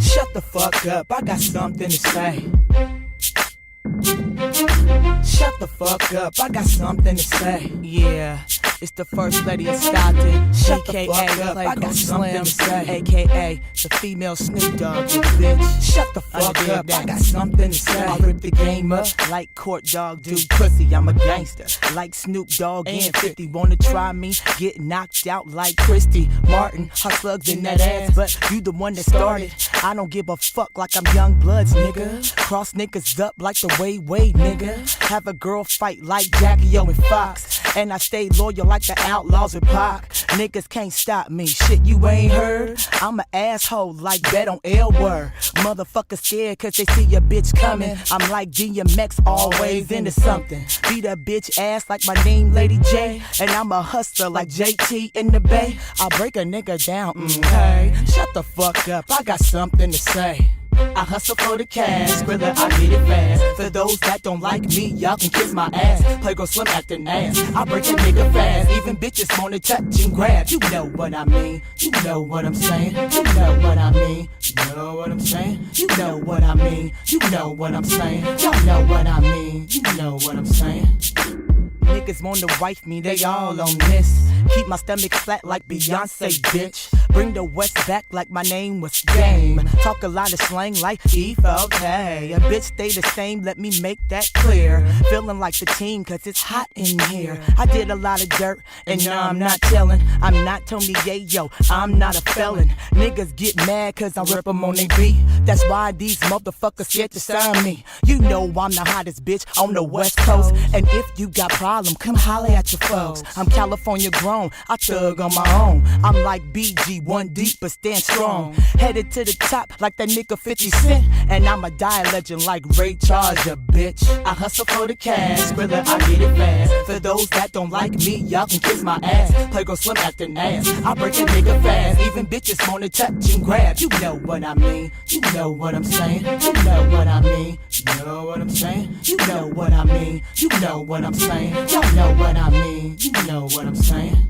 Shut the fuck up, I got something to say. Shut the fuck up, I got something to say. Yeah, it's the first lady of Stockton. Shut the fuck up, I got something to say. AKA the female Snoop Dogg, you bitch. Shut the fuck up, I got something to say. I rip the game up like Court Dog do pussy. I'm a gangster like Snoop Dogg and 50. Wanna try me? Get knocked out like Christy Martin. Hot slugs in that ass, but you the one that started. I don't give a fuck like I'm Young Bloods, nigga. Cross niggas up like the way, nigga. Have a girl fight like Jackie O and Fox. And I stay loyal like the Outlaws with Pac. Niggas can't stop me, shit you ain't heard. I'm an asshole like Bet on L Word. Motherfuckers scared cause they see a bitch coming. I'm like DMX, always into something. Beat a bitch ass like my name Lady J. And I'm a hustler like JT in the Bay. I break a nigga down, hey. Shut the fuck up, I got something to say. I hustle for the cash, Skrilla, I get it fast. For those that don't like me, y'all can kiss my ass. Playgirl Slim acting ass, I break a nigga fast. Even bitches wanna touch and grab. You know what I mean, you know what I'm saying. You know what I mean, you know what I'm saying. You know what I mean, you know what I'm saying. Y'all know what I mean, you know what I'm saying. Niggas wanna wife me, they all on this. Keep my stomach flat like Beyonce, bitch. Bring the West back like my name was Game. Talk a lot of slang like E4K. A bitch stay the same, let me make that clear. Feeling like the team cause it's hot in here. I did a lot of dirt and now I'm not telling. I'm not Tony Yayo, I'm not a felon. Niggas get mad cause I rip them on they beat. That's why these motherfuckers scared to sign me. You know I'm the hottest bitch on the West Coast. And if you got problem, come holler at your folks. I'm California grown, I thug on my own. I'm like BG, one deep but stand strong. Headed to the top like that nigga 50 Cent. And I'm a die legend like Ray Charles, a bitch. I hustle for the cash, Skrilla, I get it fast. For those that don't like me, y'all can kiss my ass. Playgirl Slim acting ass, I break a nigga fast. Even bitches wanna touch and grab. You know what I mean, you know what I'm saying. You know what I mean, you know what I'm saying. You know what I mean, you know what I'm saying. Y'all know what I mean, you know what I'm saying.